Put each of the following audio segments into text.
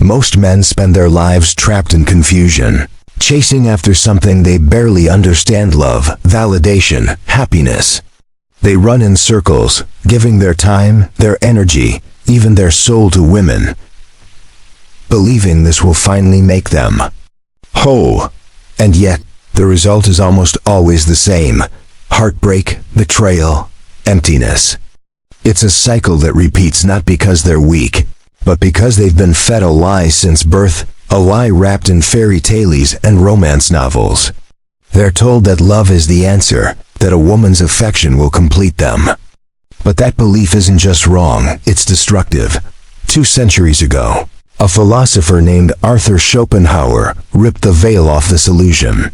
Most men spend their lives trapped in confusion, chasing after something they barely understand: love, validation, happiness. They run in circles, giving their time, their energy, even their soul to women, believing this will finally make them whole. And yet, the result is almost always the same: heartbreak, betrayal, emptiness. It's a cycle that repeats not because they're weak, but because they've been fed a lie since birth, a lie wrapped in fairy tales and romance novels. They're told that love is the answer, that a woman's affection will complete them. But that belief isn't just wrong, it's destructive. 2 centuries ago, a philosopher named Arthur Schopenhauer ripped the veil off this illusion.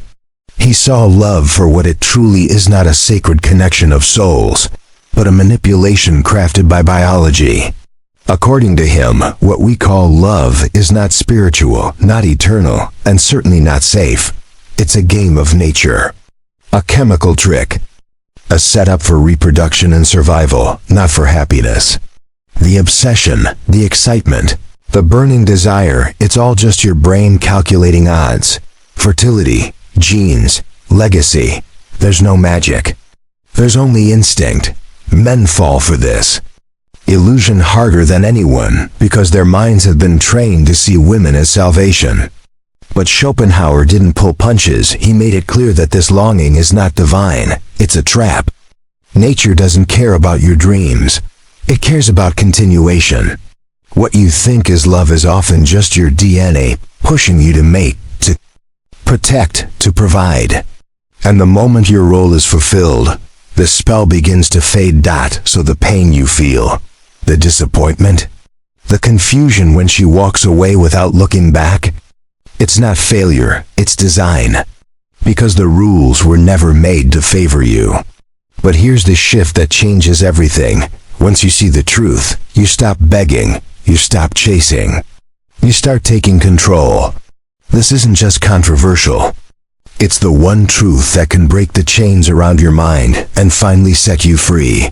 He saw love for what it truly is: not a sacred connection of souls, but a manipulation crafted by biology. According to him, what we call love is not spiritual, not eternal, and certainly not safe. It's a game of nature, a chemical trick, a setup for reproduction and survival, not for happiness. The obsession, the excitement, the burning desire, it's all just your brain calculating odds. Fertility, genes, legacy. There's no magic. There's only instinct. Men fall for this illusion harder than anyone because their minds have been trained to see women as salvation. But Schopenhauer didn't pull punches. He made it clear that this longing is not divine. It's a trap. Nature doesn't care about your dreams. It cares about continuation. What you think is love is often just your DNA pushing you to mate, to protect, to provide. And the moment your role is fulfilled, the spell begins to fade. So the pain you feel, the disappointment, the confusion when she walks away without looking back, it's not failure, it's design. Because the rules were never made to favor you. But here's the shift that changes everything. Once you see the truth, you stop begging, you stop chasing. You start taking control. This isn't just controversial. It's the one truth that can break the chains around your mind and finally set you free.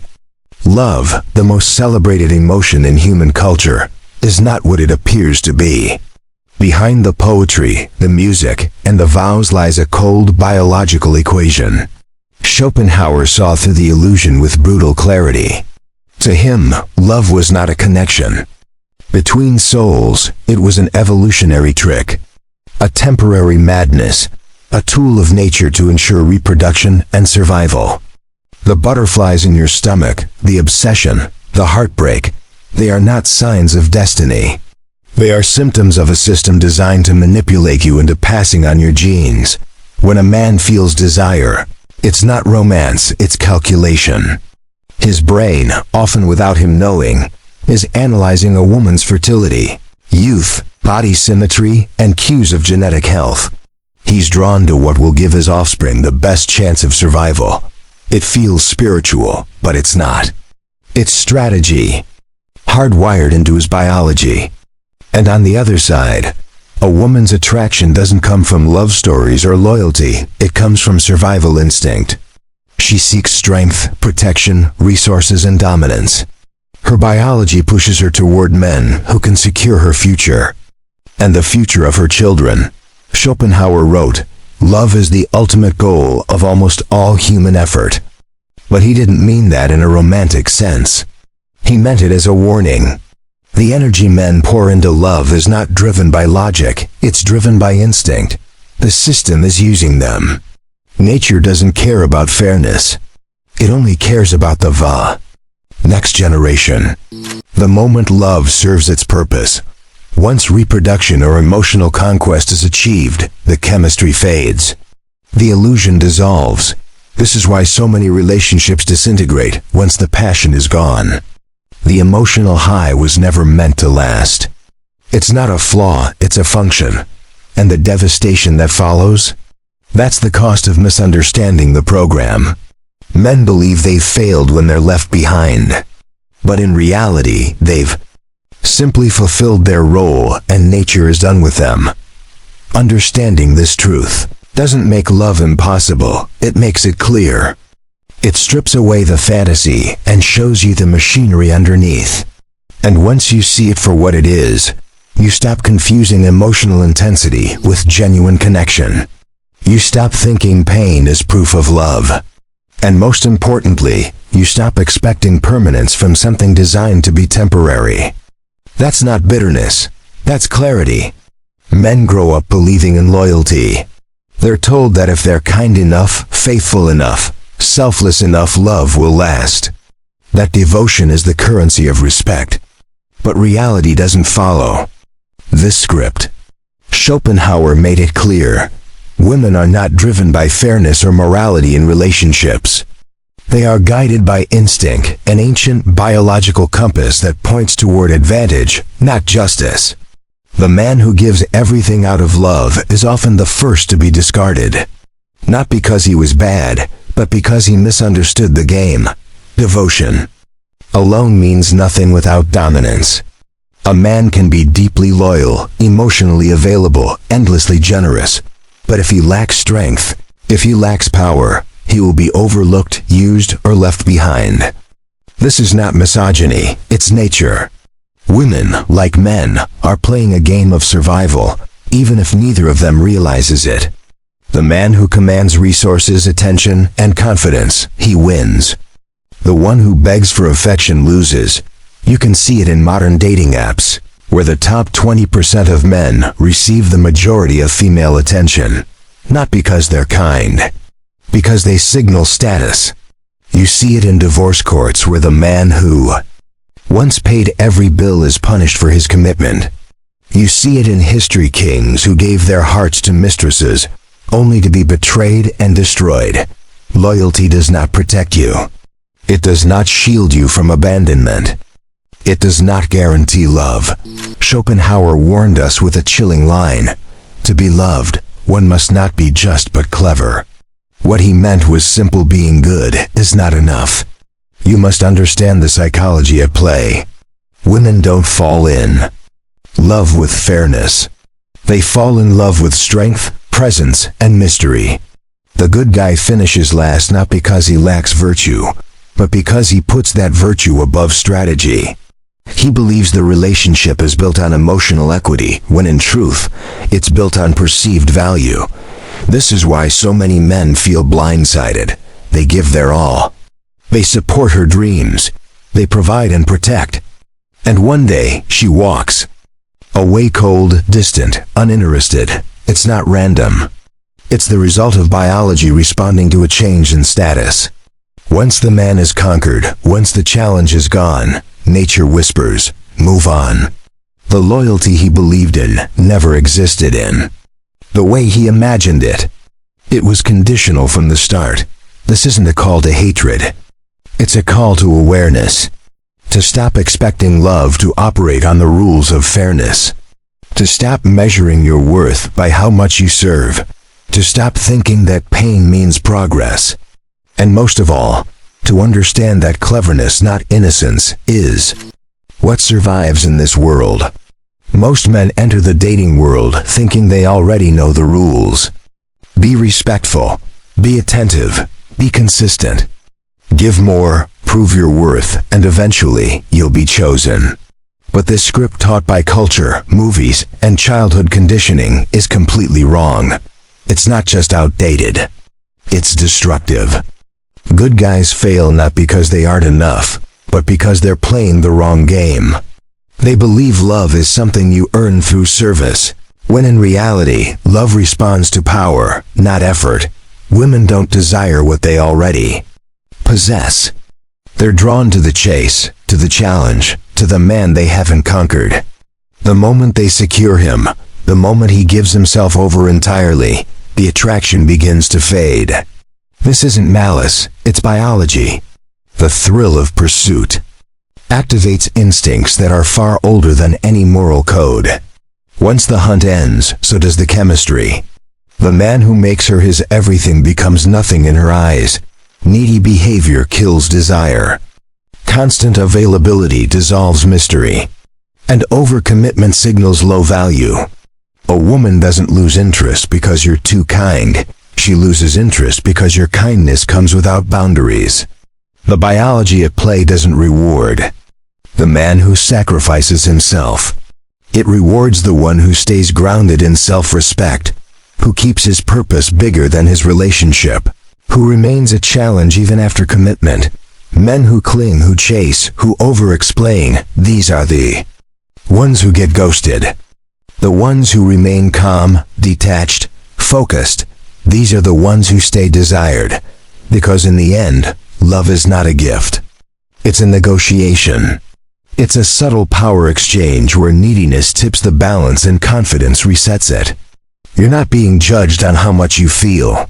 Love, the most celebrated emotion in human culture, is not what it appears to be. Behind the poetry, the music, and the vows lies a cold biological equation. Schopenhauer saw through the illusion with brutal clarity. To him, love was not a connection between souls, it was an evolutionary trick, a temporary madness, a tool of nature to ensure reproduction and survival. The butterflies in your stomach, the obsession, the heartbreak, they are not signs of destiny. They are symptoms of a system designed to manipulate you into passing on your genes. When a man feels desire, it's not romance, it's calculation. His brain, often without him knowing, is analyzing a woman's fertility, youth, body symmetry, and cues of genetic health. He's drawn to what will give his offspring the best chance of survival. It feels spiritual, but it's not. It's strategy, hardwired into his biology. And on the other side, a woman's attraction doesn't come from love stories or loyalty, it comes from survival instinct. She seeks strength, protection, resources, and dominance. Her biology pushes her toward men who can secure her future, and the future of her children. Schopenhauer wrote, "Love is the ultimate goal of almost all human effort." But he didn't mean that in a romantic sense. He meant it as a warning. The energy men pour into love is not driven by logic, it's driven by instinct. The system is using them. Nature doesn't care about fairness. It only cares about the next generation. The moment love serves its purpose, once reproduction or emotional conquest is achieved, the chemistry fades. The illusion dissolves. This is why so many relationships disintegrate once the passion is gone. The emotional high was never meant to last. It's not a flaw, it's a function. And the devastation that follows? That's the cost of misunderstanding the program. Men believe they've failed when they're left behind. But in reality, they've simply fulfilled their role and nature is done with them. Understanding this truth doesn't make love impossible, it makes it clear. It strips away the fantasy and shows you the machinery underneath. And once you see it for what it is, You stop confusing emotional intensity with genuine connection. You stop thinking pain is proof of love. And most importantly, you stop expecting permanence from something designed to be temporary. That's not bitterness. That's clarity. Men grow up believing in loyalty. They're told that if they're kind enough, faithful enough, selfless enough, love will last. That devotion is the currency of respect. But reality doesn't follow this script. Schopenhauer made it clear. Women are not driven by fairness or morality in relationships. They are guided by instinct, an ancient biological compass that points toward advantage, not justice. The man who gives everything out of love is often the first to be discarded. Not because he was bad, but because he misunderstood the game. Devotion alone means nothing without dominance. A man can be deeply loyal, emotionally available, endlessly generous. But if he lacks strength, if he lacks power, he will be overlooked, used, or left behind. This is not misogyny, it's nature. Women, like men, are playing a game of survival, even if neither of them realizes it. The man who commands resources, attention, and confidence, he wins. The one who begs for affection loses. You can see it in modern dating apps, where the top 20% of men receive the majority of female attention. Not because they're kind, because they signal status. You see it in divorce courts where the man who once paid every bill is punished for his commitment. You see it in history kings who gave their hearts to mistresses, only to be betrayed and destroyed. Loyalty does not protect you. It does not shield you from abandonment. It does not guarantee love. Schopenhauer warned us with a chilling line. To be loved, one must not be just but clever. What he meant was simple being good is not enough. You must understand the psychology at play. Women don't fall in love with fairness. They fall in love with strength, presence, and mystery. The good guy finishes last not because he lacks virtue, but because he puts that virtue above strategy. He believes the relationship is built on emotional equity, when in truth, it's built on perceived value. This is why so many men feel blindsided. They give their all. They support her dreams. They provide and protect. And one day, she walks away cold, distant, uninterested. It's not random. It's the result of biology responding to a change in status. Once the man is conquered, once the challenge is gone, nature whispers, move on. The loyalty he believed in never existed in the way he imagined it. It was conditional from the start. This isn't a call to hatred. It's a call to awareness. To stop expecting love to operate on the rules of fairness. To stop measuring your worth by how much you serve. To stop thinking that pain means progress. And most of all, to understand that cleverness, not innocence, is what survives in this world. Most men enter the dating world thinking they already know the rules. Be respectful. Be attentive. Be consistent. Give more, prove your worth, and eventually you'll be chosen. But this script taught by culture, movies, and childhood conditioning is completely wrong. It's not just outdated. It's destructive. Good guys fail not because they aren't enough, but because they're playing the wrong game. They believe love is something you earn through service, when in reality, love responds to power, not effort. Women don't desire what they already possess. They're drawn to the chase, to the challenge, to the man they haven't conquered. The moment they secure him, the moment he gives himself over entirely, the attraction begins to fade. This isn't malice, it's biology. The thrill of pursuit activates instincts that are far older than any moral code. Once the hunt ends, so does the chemistry. The man who makes her his everything becomes nothing in her eyes. Needy behavior kills desire. Constant availability dissolves mystery. And overcommitment signals low value. A woman doesn't lose interest because you're too kind. She loses interest because your kindness comes without boundaries. The biology at play doesn't reward the man who sacrifices himself. It rewards the one who stays grounded in self-respect, who keeps his purpose bigger than his relationship, who remains a challenge even after commitment. Men who cling, who chase, who over-explain, these are the ones who get ghosted. The ones who remain calm, detached, focused, these are the ones who stay desired. Because in the end, love is not a gift. It's a negotiation. It's a subtle power exchange where neediness tips the balance and confidence resets it. You're not being judged on how much you feel.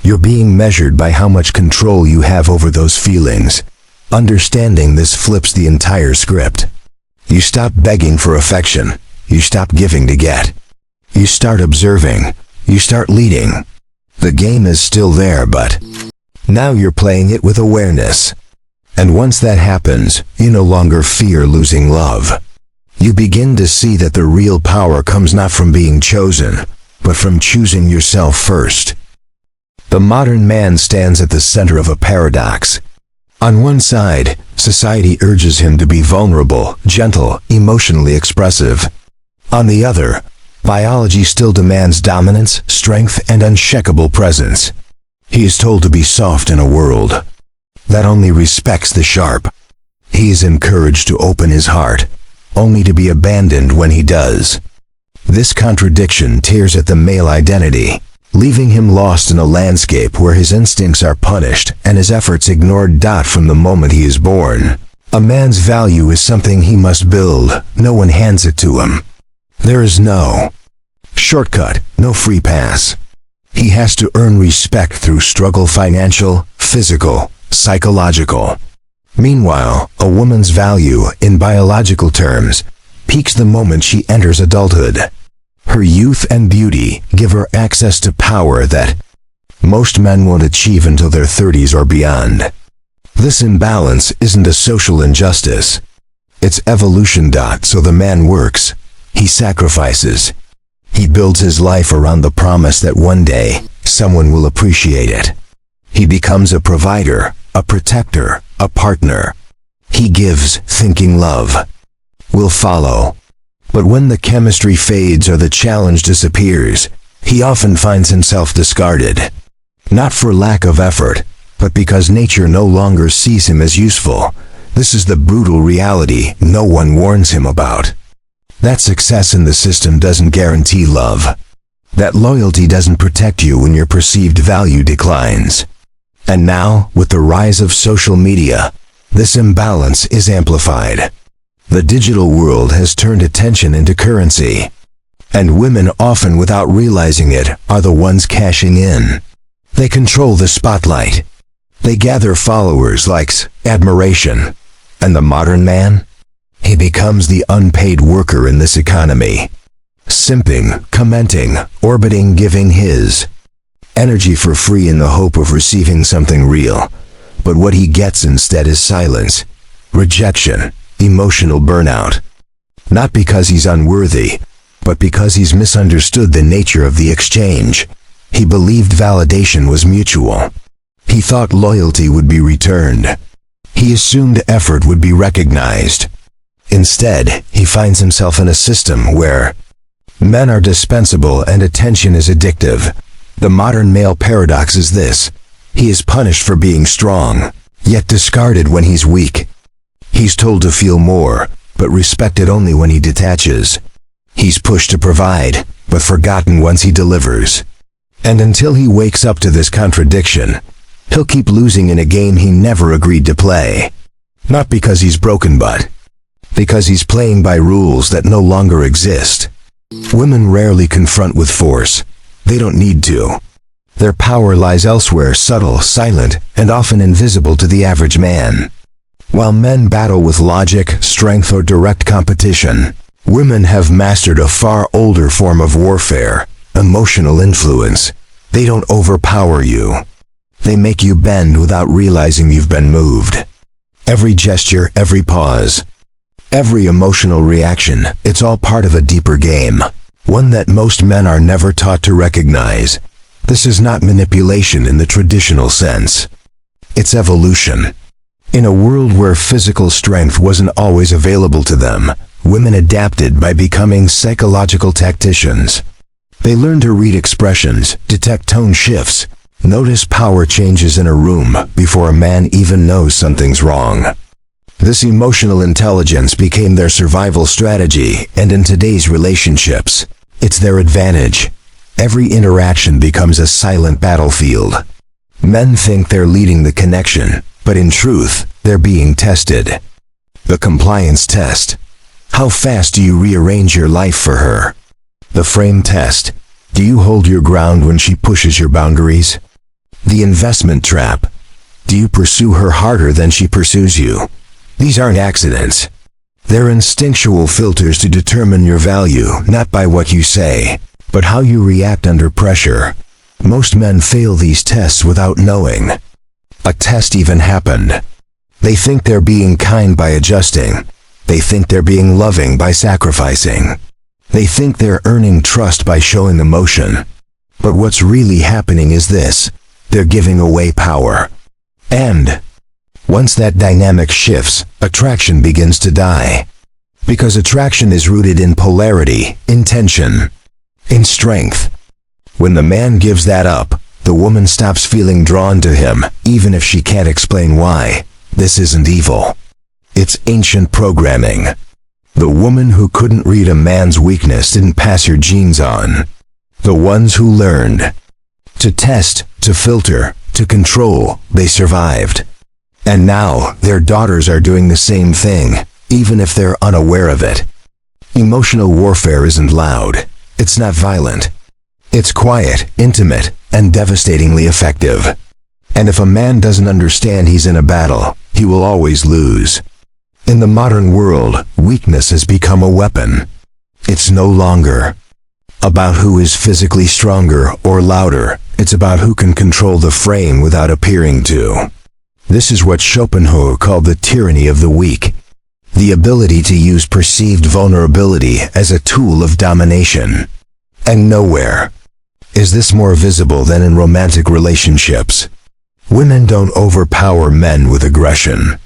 You're being measured by how much control you have over those feelings. Understanding this flips the entire script. You stop begging for affection. You stop giving to get. You start observing. You start leading. The game is still there, but now you're playing it with awareness. And once that happens, you no longer fear losing love. You begin to see that the real power comes not from being chosen, but from choosing yourself first. The modern man stands at the center of a paradox. On one side, society urges him to be vulnerable, gentle, emotionally expressive. On the other, biology still demands dominance, strength, and unshakable presence. He is told to be soft in a world that only respects the sharp. He is encouraged to open his heart, only to be abandoned when he does. This contradiction tears at the male identity, leaving him lost in a landscape where his instincts are punished and his efforts ignored. From the moment he is born, a man's value is something he must build. No one hands it to him. There is no shortcut, no free pass. He has to earn respect through struggle, financial, physical, psychological. Meanwhile, a woman's value, in biological terms, peaks the moment she enters adulthood. Her youth and beauty give her access to power that most men won't achieve until their 30s or beyond. This imbalance isn't a social injustice. It's evolution. So the man works. He sacrifices. He builds his life around the promise that one day, someone will appreciate it. He becomes a provider, a protector, a partner. He gives, thinking love will follow. But when the chemistry fades or the challenge disappears, he often finds himself discarded. Not for lack of effort, but because nature no longer sees him as useful. This is the brutal reality no one warns him about. That success in the system doesn't guarantee love. That loyalty doesn't protect you when your perceived value declines. And now, with the rise of social media, this imbalance is amplified. The digital world has turned attention into currency. And women, often without realizing it, are the ones cashing in. They control the spotlight. They gather followers, likes, admiration. And the modern man? He becomes the unpaid worker in this economy. Simping, commenting, orbiting, giving his energy for free in the hope of receiving something real. But what he gets instead is silence, rejection, emotional burnout. Not because he's unworthy, but because he's misunderstood the nature of the exchange. He believed validation was mutual. He thought loyalty would be returned. He assumed effort would be recognized. Instead, he finds himself in a system where men are dispensable and attention is addictive. The modern male paradox is this: he is punished for being strong, yet discarded when he's weak. He's told to feel more, but respected only when he detaches. He's pushed to provide, but forgotten once he delivers. And until he wakes up to this contradiction, he'll keep losing in a game he never agreed to play. Not because he's broken, but because he's playing by rules that no longer exist. Women rarely confront with force. They don't need to. Their power lies elsewhere, subtle, silent, and often invisible to the average man. While men battle with logic, strength, or direct competition, women have mastered a far older form of warfare: emotional influence. They don't overpower you. They make you bend without realizing you've been moved. Every gesture, every pause, every emotional reaction, it's all part of a deeper game, one that most men are never taught to recognize. This is not manipulation in the traditional sense. It's evolution. In a world where physical strength wasn't always available to them, women adapted by becoming psychological tacticians. They learn to read expressions, detect tone shifts, notice power changes in a room before a man even knows something's wrong. This emotional intelligence became their survival strategy, and in today's relationships, it's their advantage. Every interaction becomes a silent battlefield. Men think they're leading the connection, but in truth, they're being tested. The compliance test. How fast do you rearrange your life for her? The frame test. Do you hold your ground when she pushes your boundaries? The investment trap. Do you pursue her harder than she pursues you? These aren't accidents. They're instinctual filters to determine your value, not by what you say, but how you react under pressure. Most men fail these tests without knowing a test even happened. They think they're being kind by adjusting. They think they're being loving by sacrificing. They think they're earning trust by showing emotion. But what's really happening is this: they're giving away power. And once that dynamic shifts, attraction begins to die. Because attraction is rooted in polarity, in tension, in strength. When the man gives that up, the woman stops feeling drawn to him, even if she can't explain why. This isn't evil. It's ancient programming. The woman who couldn't read a man's weakness didn't pass her genes on. The ones who learned to test, to filter, to control, they survived. And now, their daughters are doing the same thing, even if they're unaware of it. Emotional warfare isn't loud. It's not violent. It's quiet, intimate, and devastatingly effective. And if a man doesn't understand he's in a battle, he will always lose. In the modern world, weakness has become a weapon. It's no longer about who is physically stronger or louder. It's about who can control the frame without appearing to. This is what Schopenhauer called the tyranny of the weak. The ability to use perceived vulnerability as a tool of domination. And nowhere is this more visible than in romantic relationships. Women don't overpower men with aggression.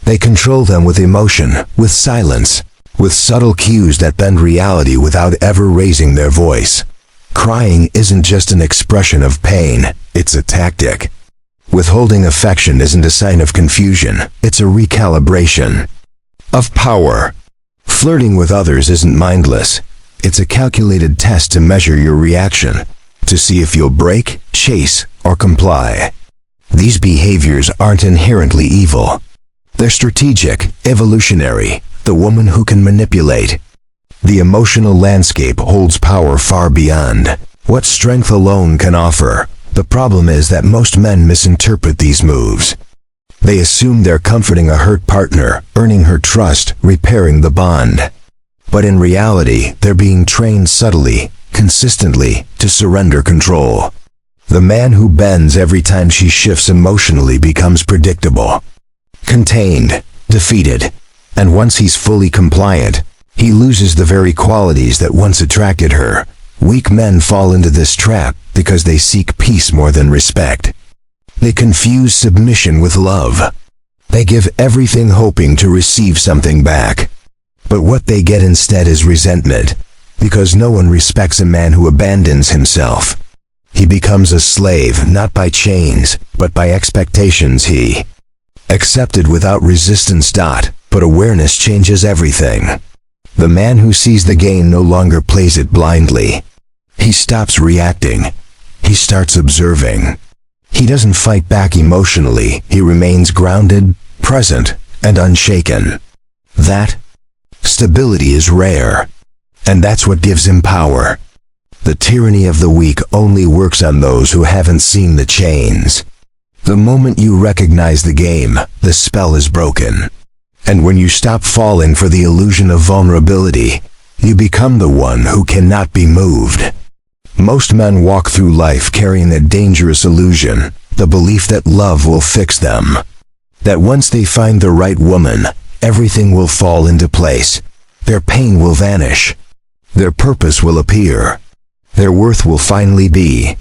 They control them with emotion, with silence, with subtle cues that bend reality without ever raising their voice. Crying isn't just an expression of pain, it's a tactic. Withholding affection isn't a sign of confusion, it's a recalibration of power. Flirting with others isn't mindless. It's a calculated test to measure your reaction, to see if you'll break, chase, or comply. These behaviors aren't inherently evil. They're strategic, evolutionary. The woman who can manipulate the emotional landscape holds power far beyond what strength alone can offer. The problem is that most men misinterpret these moves. They assume they're comforting a hurt partner, earning her trust, repairing the bond. But in reality, they're being trained subtly, consistently, to surrender control. The man who bends every time she shifts emotionally becomes predictable, contained, defeated. And once he's fully compliant, he loses the very qualities that once attracted her. Weak men fall into this trap because they seek peace more than respect. They confuse submission with love. They give everything hoping to receive something back. But what they get instead is resentment, because no one respects a man who abandons himself. He becomes a slave not by chains, but by expectations he accepted without resistance. But awareness changes everything. The man who sees the game no longer plays it blindly. He stops reacting. He starts observing. He doesn't fight back emotionally. He remains grounded, present, and unshaken. That stability is rare. And that's what gives him power. The tyranny of the weak only works on those who haven't seen the chains. The moment you recognize the game, the spell is broken. And when you stop falling for the illusion of vulnerability, you become the one who cannot be moved. Most men walk through life carrying a dangerous illusion, the belief that love will fix them. That once they find the right woman, everything will fall into place. Their pain will vanish. Their purpose will appear. Their worth will finally be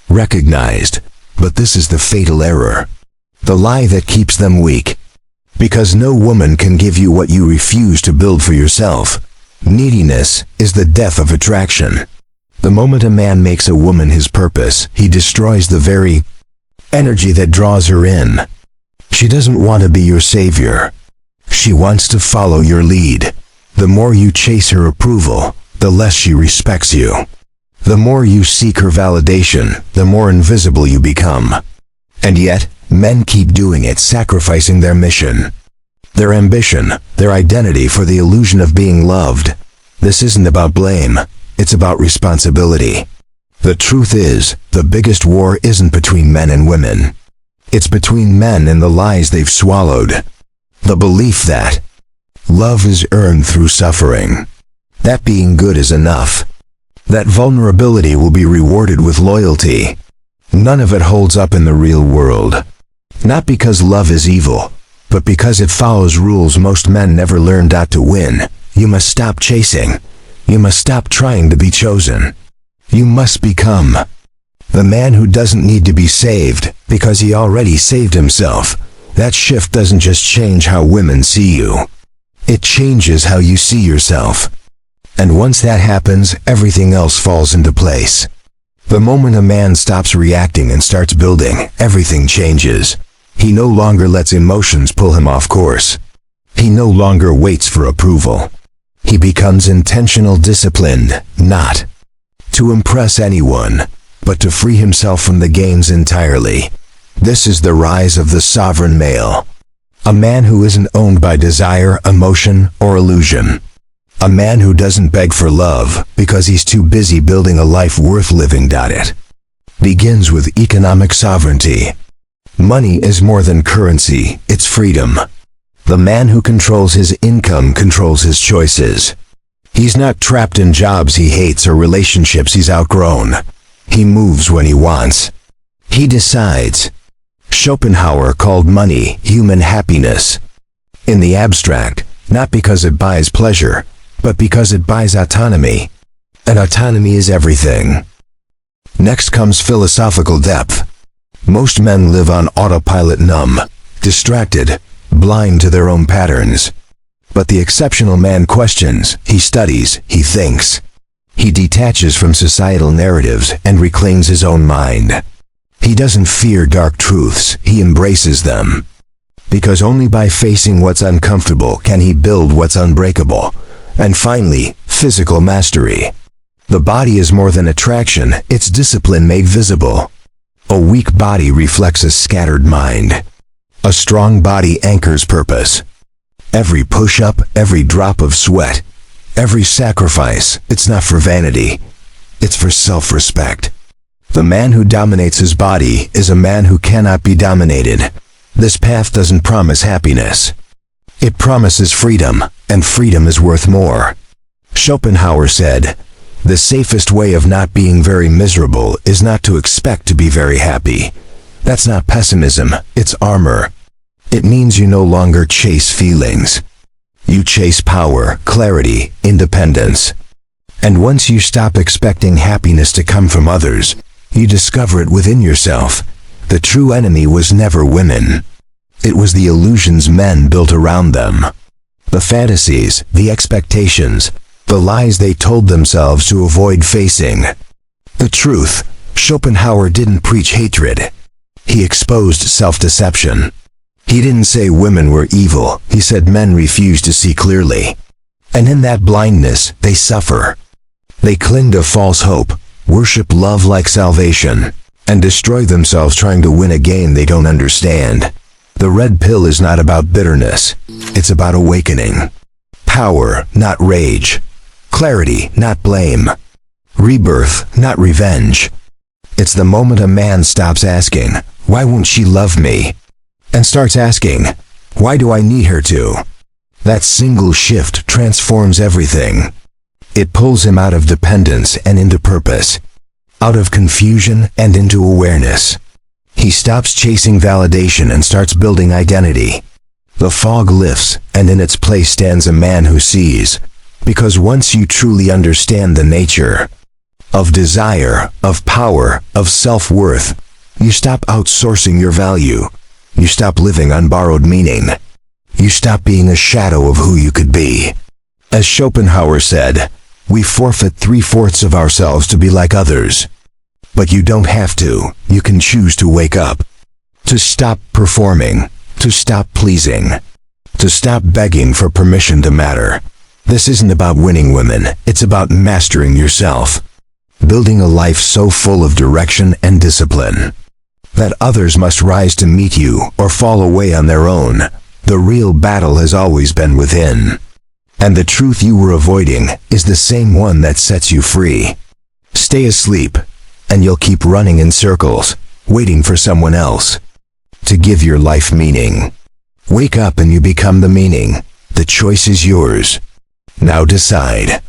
recognized. But this is the fatal error. The lie that keeps them weak. Because no woman can give you what you refuse to build for yourself. Neediness is the death of attraction. The moment a man makes a woman his purpose, he destroys the very energy that draws her in. She doesn't want to be your savior. She wants to follow your lead. The more you chase her approval, the less she respects you. The more you seek her validation, the more invisible you become. And yet, men keep doing it, sacrificing their mission, their ambition, their identity for the illusion of being loved. This isn't about blame, it's about responsibility. The truth is, the biggest war isn't between men and women. It's between men and the lies they've swallowed. The belief that love is earned through suffering, that being good is enough, that vulnerability will be rewarded with loyalty. None of it holds up in the real world. Not because love is evil, but because it follows rules most men never learned how to win. You must stop chasing. You must stop trying to be chosen. You must become the man who doesn't need to be saved, because he already saved himself. That shift doesn't just change how women see you. It changes how you see yourself. And once that happens, everything else falls into place. The moment a man stops reacting and starts building, everything changes. He no longer lets emotions pull him off course. He no longer waits for approval. He becomes intentional, disciplined, not to impress anyone, but to free himself from the games entirely. This is the rise of the sovereign male. A man who isn't owned by desire, emotion, or illusion. A man who doesn't beg for love because he's too busy building a life worth living. It begins with economic sovereignty. Money is more than currency, it's freedom. The man who controls his income controls his choices. He's not trapped in jobs he hates or relationships he's outgrown. He moves when he wants. He decides. Schopenhauer called money human happiness. In the abstract, not because it buys pleasure, but because it buys autonomy. And autonomy is everything. Next comes philosophical depth. Most men live on autopilot, numb, distracted, blind to their own patterns. But the exceptional man questions, he studies, he thinks. He detaches from societal narratives and reclaims his own mind. He doesn't fear dark truths, he embraces them. Because only by facing what's uncomfortable can he build what's unbreakable. And finally, physical mastery. The body is more than attraction, it's discipline made visible. A weak body reflects a scattered mind. A strong body anchors purpose. Every push-up, every drop of sweat, every sacrifice, it's not for vanity. It's for self-respect. The man who dominates his body is a man who cannot be dominated. This path doesn't promise happiness. It promises freedom, and freedom is worth more. Schopenhauer said, "The safest way of not being very miserable is not to expect to be very happy." That's not pessimism, it's armor. It means you no longer chase feelings. You chase power, clarity, independence. And once you stop expecting happiness to come from others, you discover it within yourself. The true enemy was never women. It was the illusions men built around them. The fantasies, the expectations, the lies they told themselves to avoid facing. The truth, Schopenhauer didn't preach hatred. He exposed self-deception. He didn't say women were evil, he said men refused to see clearly. And in that blindness, they suffer. They cling to false hope, worship love like salvation, and destroy themselves trying to win a game they don't understand. The red pill is not about bitterness, it's about awakening. Power, not rage. Clarity, not blame. Rebirth, not revenge. It's the moment a man stops asking, "Why won't she love me?" and starts asking, "Why do I need her to?" That single shift transforms everything. It pulls him out of dependence and into purpose, out of confusion and into awareness. He stops chasing validation and starts building identity. The fog lifts, and in its place stands a man who sees. Because once you truly understand the nature of desire, of power, of self-worth, you stop outsourcing your value. You stop living on borrowed meaning. You stop being a shadow of who you could be. As Schopenhauer said, we forfeit 3/4 of ourselves to be like others. But you don't have to. You can choose to wake up. To stop performing. To stop pleasing. To stop begging for permission to matter. This isn't about winning women. It's about mastering yourself. Building a life so full of direction and discipline that others must rise to meet you or fall away on their own. The real battle has always been within. And the truth you were avoiding is the same one that sets you free. Stay asleep, and you'll keep running in circles, waiting for someone else to give your life meaning. Wake up and you become the meaning. The choice is yours. Now decide.